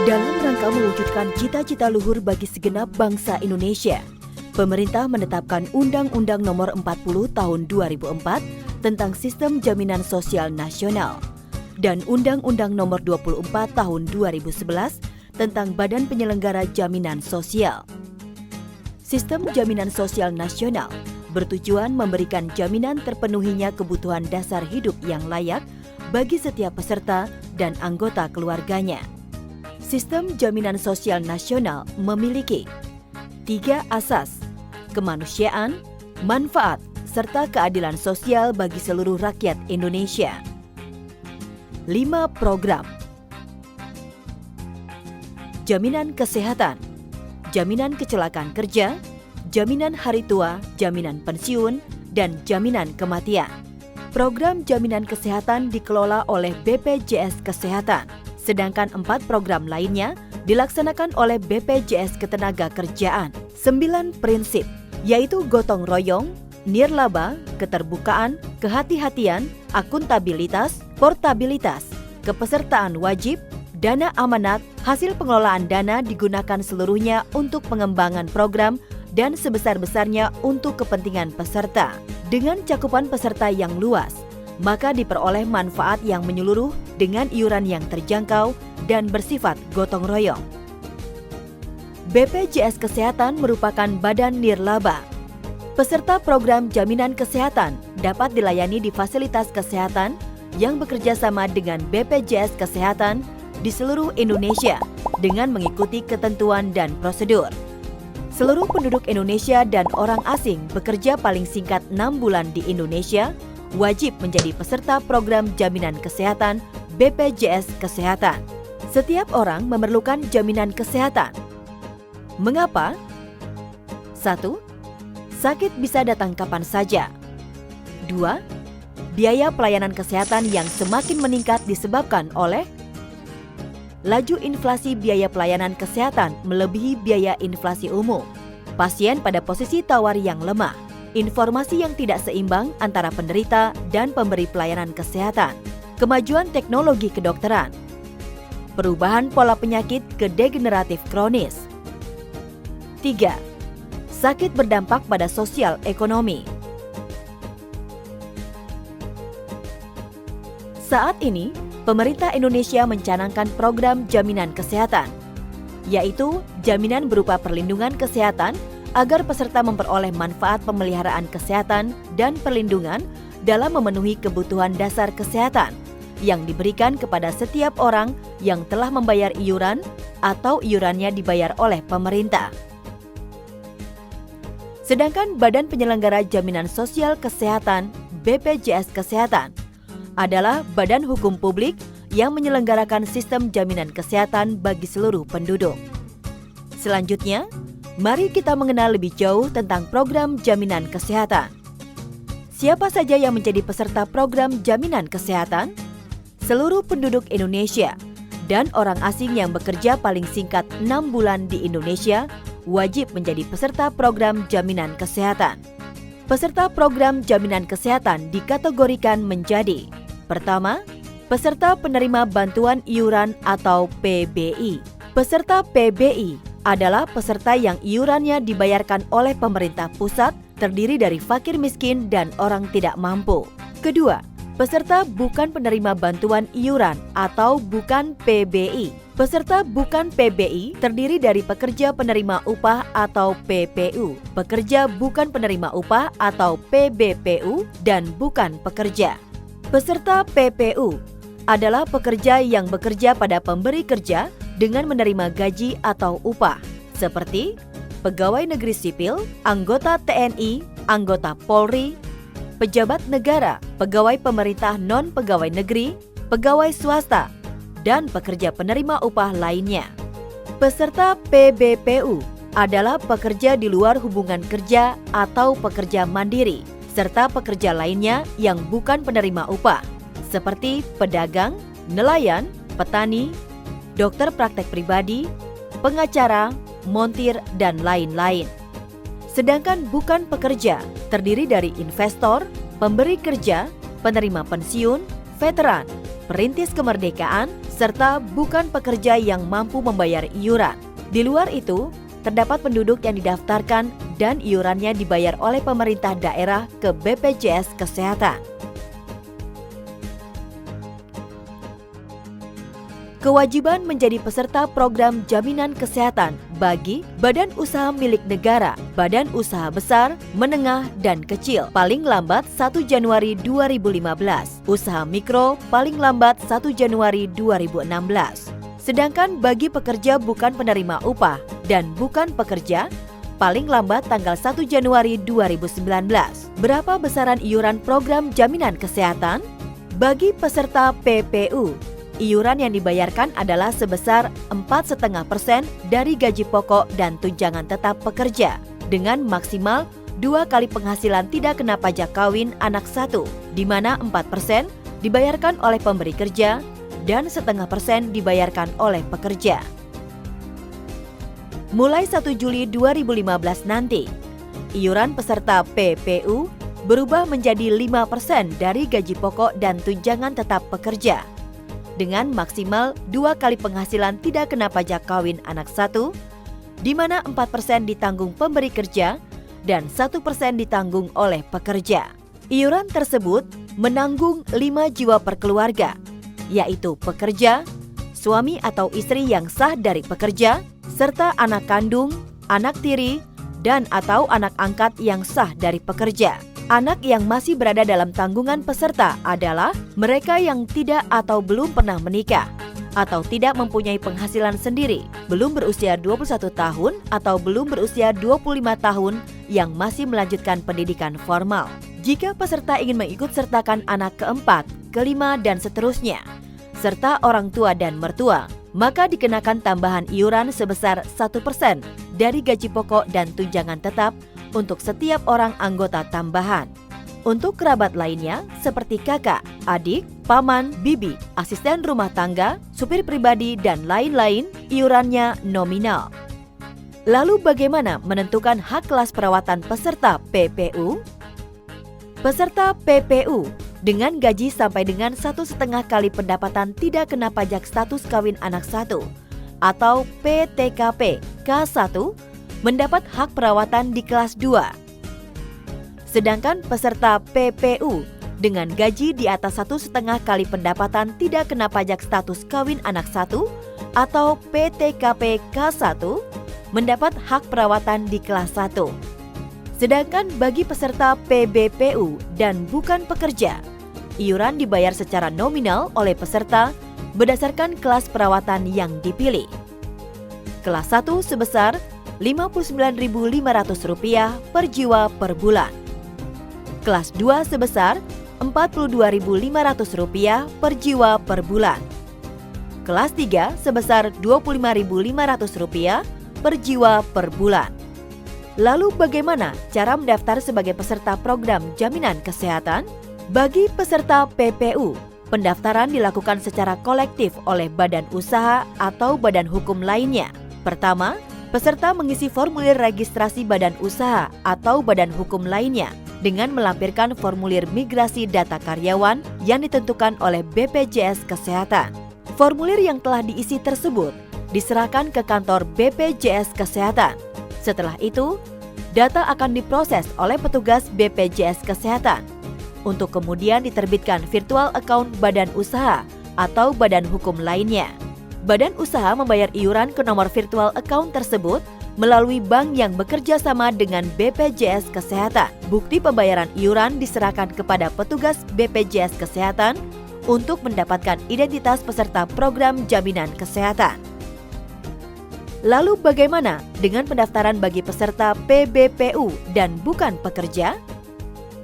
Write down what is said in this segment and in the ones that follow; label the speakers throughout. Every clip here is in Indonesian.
Speaker 1: Dalam rangka mewujudkan cita-cita luhur bagi segenap bangsa Indonesia, pemerintah menetapkan Undang-Undang Nomor 40 Tahun 2004 tentang Sistem Jaminan Sosial Nasional dan Undang-Undang Nomor 24 Tahun 2011 tentang Badan Penyelenggara Jaminan Sosial. Sistem Jaminan Sosial Nasional bertujuan memberikan jaminan terpenuhinya kebutuhan dasar hidup yang layak bagi setiap peserta dan anggota keluarganya. Sistem Jaminan Sosial Nasional memiliki 3 asas: kemanusiaan, manfaat, serta keadilan sosial bagi seluruh rakyat Indonesia. 5 program: jaminan kesehatan, jaminan kecelakaan kerja, jaminan hari tua, jaminan pensiun, dan jaminan kematian. Program jaminan kesehatan dikelola oleh BPJS Kesehatan, sedangkan 4 program lainnya dilaksanakan oleh BPJS Ketenagakerjaan. 9 prinsip, yaitu gotong royong, nirlaba, keterbukaan, kehati-hatian, akuntabilitas, portabilitas, kepesertaan wajib, dana amanat, hasil pengelolaan dana digunakan seluruhnya untuk pengembangan program dan sebesar-besarnya untuk kepentingan peserta. Dengan cakupan peserta yang luas, maka diperoleh manfaat yang menyeluruh dengan iuran yang terjangkau dan bersifat gotong royong. BPJS Kesehatan merupakan badan nirlaba. Peserta program jaminan kesehatan dapat dilayani di fasilitas kesehatan yang bekerja sama dengan BPJS Kesehatan di seluruh Indonesia dengan mengikuti ketentuan dan prosedur. Seluruh penduduk Indonesia dan orang asing bekerja paling singkat 6 bulan di Indonesia wajib menjadi peserta program jaminan kesehatan BPJS Kesehatan. Setiap orang memerlukan jaminan kesehatan. Mengapa? 1. Sakit bisa datang kapan saja. 2. Biaya pelayanan kesehatan yang semakin meningkat disebabkan oleh laju inflasi biaya pelayanan kesehatan melebihi biaya inflasi umum. Pasien pada posisi tawar yang lemah. Informasi yang tidak seimbang antara penderita dan pemberi pelayanan kesehatan, kemajuan teknologi kedokteran, perubahan pola penyakit ke degeneratif kronis. 3. Sakit berdampak pada sosial ekonomi. Saat ini, pemerintah Indonesia mencanangkan program jaminan kesehatan, yaitu jaminan berupa perlindungan kesehatan agar peserta memperoleh manfaat pemeliharaan kesehatan dan perlindungan dalam memenuhi kebutuhan dasar kesehatan yang diberikan kepada setiap orang yang telah membayar iuran atau iurannya dibayar oleh pemerintah. Sedangkan Badan Penyelenggara Jaminan Sosial Kesehatan (BPJS Kesehatan) adalah badan hukum publik yang menyelenggarakan sistem jaminan kesehatan bagi seluruh penduduk. Selanjutnya, mari kita mengenal lebih jauh tentang program jaminan kesehatan. Siapa saja yang menjadi peserta program jaminan kesehatan? Seluruh penduduk Indonesia dan orang asing yang bekerja paling singkat 6 bulan di Indonesia wajib menjadi peserta program jaminan kesehatan. Peserta program jaminan kesehatan dikategorikan menjadi: pertama, peserta penerima bantuan iuran atau PBI. Peserta PBI adalah peserta yang iurannya dibayarkan oleh pemerintah pusat, terdiri dari fakir miskin dan orang tidak mampu. Kedua, peserta bukan penerima bantuan iuran atau bukan PBI. Peserta bukan PBI terdiri dari pekerja penerima upah atau PPU, pekerja bukan penerima upah atau PBPU, dan bukan pekerja. Peserta PPU adalah pekerja yang bekerja pada pemberi kerja dengan menerima gaji atau upah, seperti pegawai negeri sipil, anggota TNI, anggota Polri, pejabat negara, pegawai pemerintah non-pegawai negeri, pegawai swasta, dan pekerja penerima upah lainnya. Peserta PBPU adalah pekerja di luar hubungan kerja atau pekerja mandiri, serta pekerja lainnya yang bukan penerima upah, seperti pedagang, nelayan, petani, dokter praktek pribadi, pengacara, montir, dan lain-lain. Sedangkan bukan pekerja terdiri dari investor, pemberi kerja, penerima pensiun, veteran, perintis kemerdekaan, serta bukan pekerja yang mampu membayar iuran. Di luar itu, terdapat penduduk yang didaftarkan dan iurannya dibayar oleh pemerintah daerah ke BPJS Kesehatan. Kewajiban menjadi peserta program jaminan kesehatan bagi badan usaha milik negara, badan usaha besar, menengah, dan kecil paling lambat 1 Januari 2015, usaha mikro paling lambat 1 Januari 2016. Sedangkan bagi pekerja bukan penerima upah dan bukan pekerja, paling lambat tanggal 1 Januari 2019. Berapa besaran iuran program jaminan kesehatan? Bagi peserta PPU, iuran yang dibayarkan adalah sebesar 4,5% dari gaji pokok dan tunjangan tetap pekerja, dengan maksimal 2 kali penghasilan tidak kena pajak kawin anak 1, di mana 4% dibayarkan oleh pemberi kerja dan 0,5% dibayarkan oleh pekerja. Mulai 1 Juli 2015 nanti, iuran peserta PPU berubah menjadi 5% dari gaji pokok dan tunjangan tetap pekerja, dengan maksimal 2 kali penghasilan tidak kena pajak kawin anak 1, di mana 4% ditanggung pemberi kerja dan 1% ditanggung oleh pekerja. Iuran tersebut menanggung 5 jiwa per keluarga, yaitu pekerja, suami atau istri yang sah dari pekerja, serta anak kandung, anak tiri, dan atau anak angkat yang sah dari pekerja. Anak yang masih berada dalam tanggungan peserta adalah mereka yang tidak atau belum pernah menikah, atau tidak mempunyai penghasilan sendiri, belum berusia 21 tahun atau belum berusia 25 tahun yang masih melanjutkan pendidikan formal. Jika peserta ingin mengikutsertakan anak keempat, kelima, dan seterusnya, serta orang tua dan mertua, maka dikenakan tambahan iuran sebesar 1% dari gaji pokok dan tunjangan tetap untuk setiap orang anggota tambahan. Untuk kerabat lainnya seperti kakak, adik, paman, bibi, asisten rumah tangga, supir pribadi, dan lain-lain, iurannya nominal. Lalu bagaimana menentukan hak kelas perawatan peserta PPU? Peserta PPU dengan gaji sampai dengan 1,5 kali pendapatan tidak kena pajak status kawin anak 1 atau PTKP K1 mendapat hak perawatan di kelas 2. Sedangkan peserta PPU dengan gaji di atas 1,5 kali pendapatan tidak kena pajak status kawin anak 1 atau PTKP K1 mendapat hak perawatan di kelas 1. Sedangkan bagi peserta PBPU dan bukan pekerja, iuran dibayar secara nominal oleh peserta berdasarkan kelas perawatan yang dipilih. Kelas 1 sebesar Rp59.500 per jiwa per bulan. Kelas 2 sebesar Rp42.500 per jiwa per bulan. Kelas 3 sebesar Rp25.500 per jiwa per bulan. Lalu bagaimana cara mendaftar sebagai peserta program jaminan kesehatan? Bagi peserta PPU, pendaftaran dilakukan secara kolektif oleh badan usaha atau badan hukum lainnya. Pertama, peserta mengisi formulir registrasi badan usaha atau badan hukum lainnya dengan melampirkan formulir migrasi data karyawan yang ditentukan oleh BPJS Kesehatan. Formulir yang telah diisi tersebut diserahkan ke kantor BPJS Kesehatan. Setelah itu, data akan diproses oleh petugas BPJS Kesehatan untuk kemudian diterbitkan virtual account badan usaha atau badan hukum lainnya. Badan usaha membayar iuran ke nomor virtual account tersebut melalui bank yang bekerja sama dengan BPJS Kesehatan. Bukti pembayaran iuran diserahkan kepada petugas BPJS Kesehatan untuk mendapatkan identitas peserta program jaminan kesehatan. Lalu bagaimana dengan pendaftaran bagi peserta PBPU dan bukan pekerja?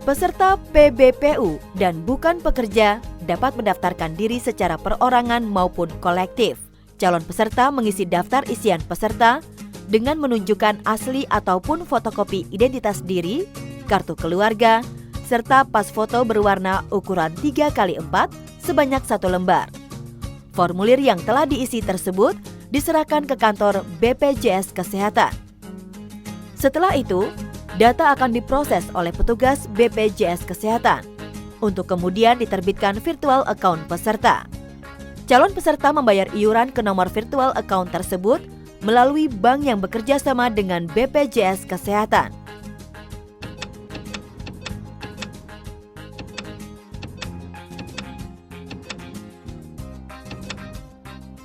Speaker 1: Peserta PBPU dan bukan pekerja dapat mendaftarkan diri secara perorangan maupun kolektif. Calon peserta mengisi daftar isian peserta dengan menunjukkan asli ataupun fotokopi identitas diri, kartu keluarga, serta pas foto berwarna ukuran 3x4 sebanyak 1 lembar. Formulir yang telah diisi tersebut diserahkan ke kantor BPJS Kesehatan. Setelah itu, data akan diproses oleh petugas BPJS Kesehatan untuk kemudian diterbitkan virtual account peserta. Calon peserta membayar iuran ke nomor virtual account tersebut melalui bank yang bekerja sama dengan BPJS Kesehatan.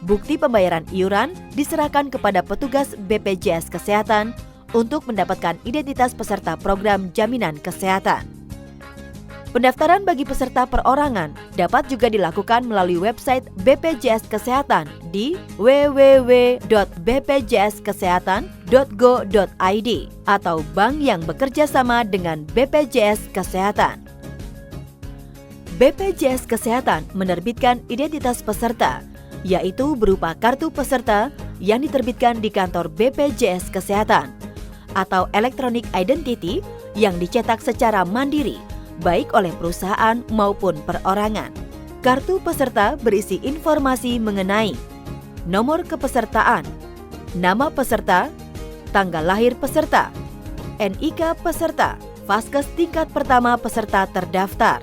Speaker 1: Bukti pembayaran iuran diserahkan kepada petugas BPJS Kesehatan untuk mendapatkan identitas peserta program jaminan kesehatan. Pendaftaran bagi peserta perorangan dapat juga dilakukan melalui website BPJS Kesehatan di www.bpjskesehatan.go.id atau bank yang bekerja sama dengan BPJS Kesehatan. BPJS Kesehatan menerbitkan identitas peserta, yaitu berupa kartu peserta yang diterbitkan di kantor BPJS Kesehatan atau Electronic Identity yang dicetak secara mandiri, baik oleh perusahaan maupun perorangan. Kartu peserta berisi informasi mengenai nomor kepesertaan, nama peserta, tanggal lahir peserta, NIK peserta, Vaskes tingkat pertama peserta terdaftar.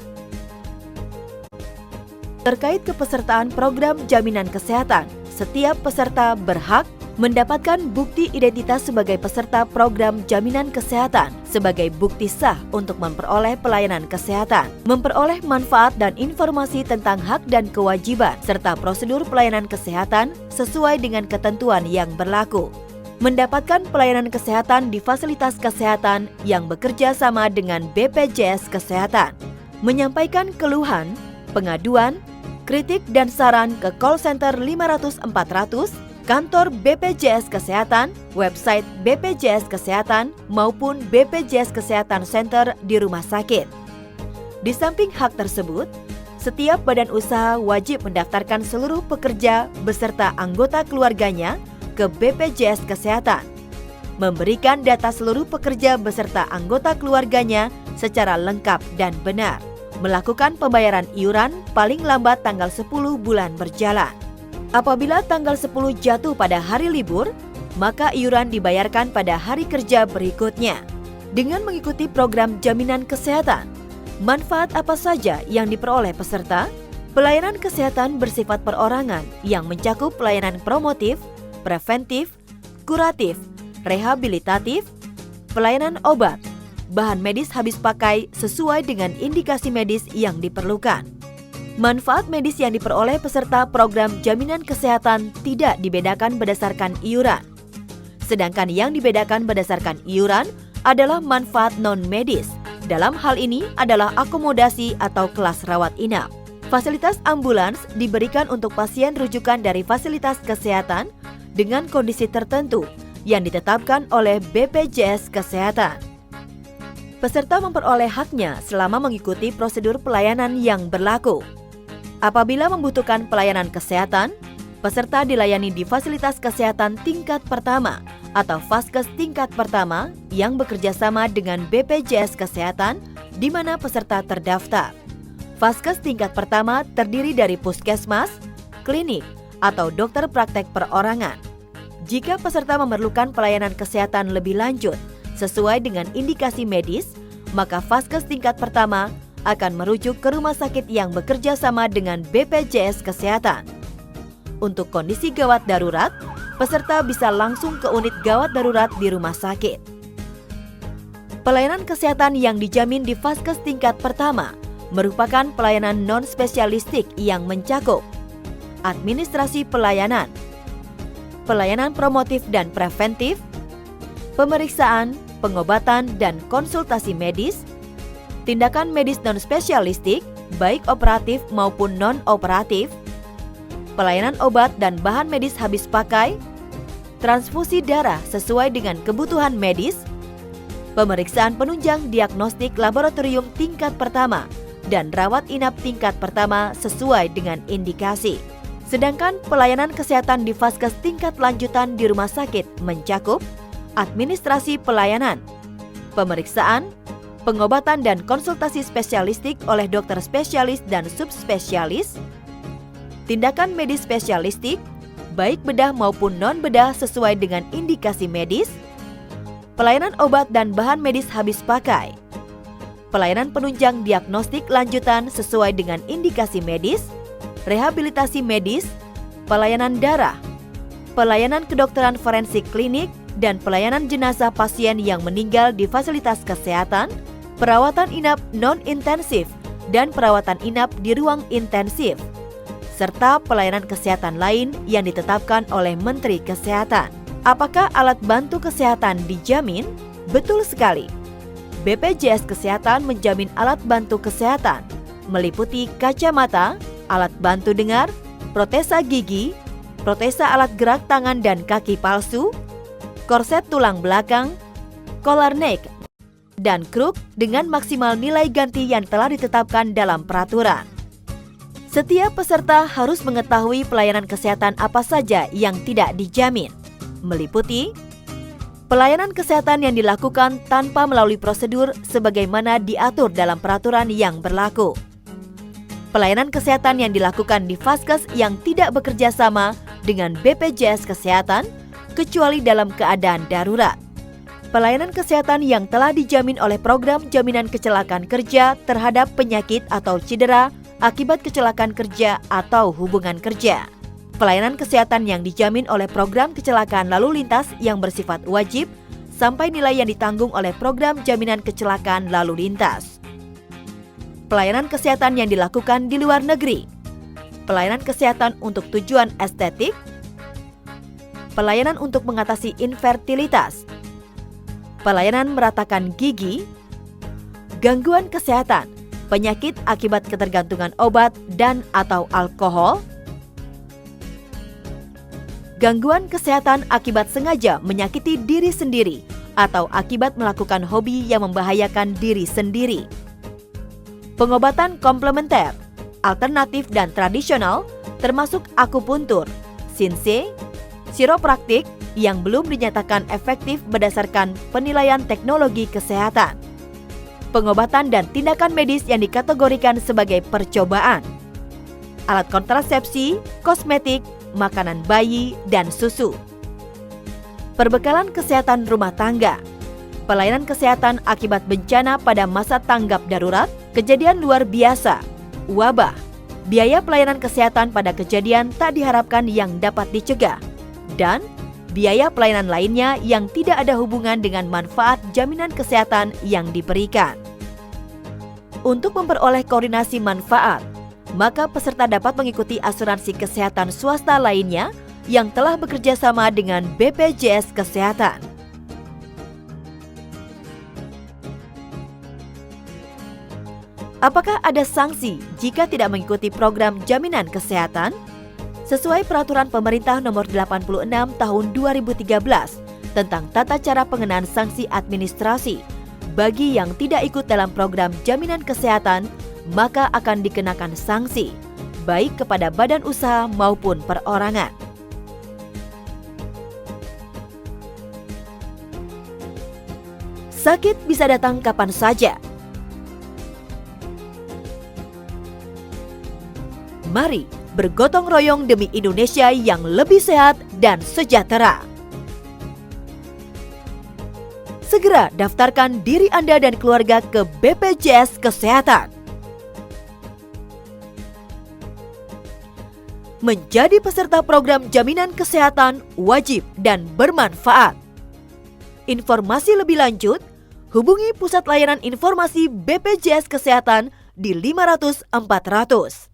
Speaker 1: Terkait kepesertaan program jaminan kesehatan, setiap peserta berhak mendapatkan bukti identitas sebagai peserta program jaminan kesehatan sebagai bukti sah untuk memperoleh pelayanan kesehatan, memperoleh manfaat dan informasi tentang hak dan kewajiban, serta prosedur pelayanan kesehatan sesuai dengan ketentuan yang berlaku. Mendapatkan pelayanan kesehatan di fasilitas kesehatan yang bekerja sama dengan BPJS Kesehatan. Menyampaikan keluhan, pengaduan, kritik dan saran ke call center 500 400, kantor BPJS Kesehatan, website BPJS Kesehatan maupun BPJS Kesehatan Center di rumah sakit. Di samping hak tersebut, setiap badan usaha wajib mendaftarkan seluruh pekerja beserta anggota keluarganya ke BPJS Kesehatan, memberikan data seluruh pekerja beserta anggota keluarganya secara lengkap dan benar, melakukan pembayaran iuran paling lambat tanggal 10 bulan berjalan. Apabila tanggal 10 jatuh pada hari libur, maka iuran dibayarkan pada hari kerja berikutnya. Dengan mengikuti program jaminan kesehatan, manfaat apa saja yang diperoleh peserta? Pelayanan kesehatan bersifat perorangan yang mencakup pelayanan promotif, preventif, kuratif, rehabilitatif, pelayanan obat, bahan medis habis pakai sesuai dengan indikasi medis yang diperlukan. Manfaat medis yang diperoleh peserta program jaminan kesehatan tidak dibedakan berdasarkan iuran. Sedangkan yang dibedakan berdasarkan iuran adalah manfaat non-medis. Dalam hal ini adalah akomodasi atau kelas rawat inap. Fasilitas ambulans diberikan untuk pasien rujukan dari fasilitas kesehatan dengan kondisi tertentu yang ditetapkan oleh BPJS Kesehatan. Peserta memperoleh haknya selama mengikuti prosedur pelayanan yang berlaku. Apabila membutuhkan pelayanan kesehatan, peserta dilayani di fasilitas kesehatan tingkat pertama atau Vaskes tingkat pertama yang bekerja sama dengan BPJS Kesehatan di mana peserta terdaftar. Vaskes tingkat pertama terdiri dari puskesmas, klinik, atau dokter praktek perorangan. Jika peserta memerlukan pelayanan kesehatan lebih lanjut sesuai dengan indikasi medis, maka Vaskes tingkat pertama akan merujuk ke rumah sakit yang bekerja sama dengan BPJS Kesehatan. Untuk kondisi gawat darurat, peserta bisa langsung ke unit gawat darurat di rumah sakit. Pelayanan kesehatan yang dijamin di Vaskes tingkat pertama merupakan pelayanan non-spesialistik yang mencakup administrasi pelayanan, pelayanan promotif dan preventif, pemeriksaan, pengobatan dan konsultasi medis, tindakan medis non-spesialistik, baik operatif maupun non-operatif, pelayanan obat dan bahan medis habis pakai, transfusi darah sesuai dengan kebutuhan medis, pemeriksaan penunjang diagnostik laboratorium tingkat pertama, dan rawat inap tingkat pertama sesuai dengan indikasi. Sedangkan pelayanan kesehatan di Vaskes tingkat lanjutan di rumah sakit mencakup administrasi pelayanan, pemeriksaan, pengobatan dan konsultasi spesialistik oleh dokter spesialis dan subspesialis, tindakan medis spesialistik, baik bedah maupun non-bedah sesuai dengan indikasi medis, pelayanan obat dan bahan medis habis pakai, pelayanan penunjang diagnostik lanjutan sesuai dengan indikasi medis, rehabilitasi medis, pelayanan darah, pelayanan kedokteran forensik klinik, dan pelayanan jenazah pasien yang meninggal di fasilitas kesehatan, perawatan inap non-intensif, dan perawatan inap di ruang intensif, serta pelayanan kesehatan lain yang ditetapkan oleh Menteri Kesehatan. Apakah alat bantu kesehatan dijamin? Betul sekali. BPJS Kesehatan menjamin alat bantu kesehatan, meliputi kacamata, alat bantu dengar, protesa gigi, protesa alat gerak tangan dan kaki palsu, korset tulang belakang, collar neck, dan kruk dengan maksimal nilai ganti yang telah ditetapkan dalam peraturan. Setiap peserta harus mengetahui pelayanan kesehatan apa saja yang tidak dijamin, meliputi pelayanan kesehatan yang dilakukan tanpa melalui prosedur sebagaimana diatur dalam peraturan yang berlaku. Pelayanan kesehatan yang dilakukan di Vaskes yang tidak bekerja sama dengan BPJS Kesehatan kecuali dalam keadaan darurat. Pelayanan kesehatan yang telah dijamin oleh program jaminan kecelakaan kerja terhadap penyakit atau cedera akibat kecelakaan kerja atau hubungan kerja. Pelayanan kesehatan yang dijamin oleh program kecelakaan lalu lintas yang bersifat wajib sampai nilai yang ditanggung oleh program jaminan kecelakaan lalu lintas. Pelayanan kesehatan yang dilakukan di luar negeri. Pelayanan kesehatan untuk tujuan estetik. Pelayanan untuk mengatasi infertilitas, pelayanan meratakan gigi, gangguan kesehatan, penyakit akibat ketergantungan obat dan atau alkohol, gangguan kesehatan akibat sengaja menyakiti diri sendiri atau akibat melakukan hobi yang membahayakan diri sendiri, pengobatan komplementer, alternatif dan tradisional termasuk akupuntur, sinse, chiropraktik yang belum dinyatakan efektif berdasarkan penilaian teknologi kesehatan, pengobatan dan tindakan medis yang dikategorikan sebagai percobaan, alat kontrasepsi, kosmetik, makanan bayi, dan susu, perbekalan kesehatan rumah tangga, pelayanan kesehatan akibat bencana pada masa tanggap darurat, kejadian luar biasa, wabah, biaya pelayanan kesehatan pada kejadian tak diharapkan yang dapat dicegah, dan biaya pelayanan lainnya yang tidak ada hubungan dengan manfaat jaminan kesehatan yang diberikan. Untuk memperoleh koordinasi manfaat, maka peserta dapat mengikuti asuransi kesehatan swasta lainnya yang telah bekerja sama dengan BPJS Kesehatan. Apakah ada sanksi jika tidak mengikuti program jaminan kesehatan? Sesuai Peraturan Pemerintah Nomor 86 Tahun 2013 tentang tata cara pengenaan sanksi administrasi bagi yang tidak ikut dalam program jaminan kesehatan, maka akan dikenakan sanksi, baik kepada badan usaha maupun perorangan. Sakit bisa datang kapan saja. Mari bergotong royong demi Indonesia yang lebih sehat dan sejahtera. Segera daftarkan diri Anda dan keluarga ke BPJS Kesehatan. Menjadi peserta program jaminan kesehatan wajib dan bermanfaat. Informasi lebih lanjut, hubungi Pusat Layanan Informasi BPJS Kesehatan di 500 400.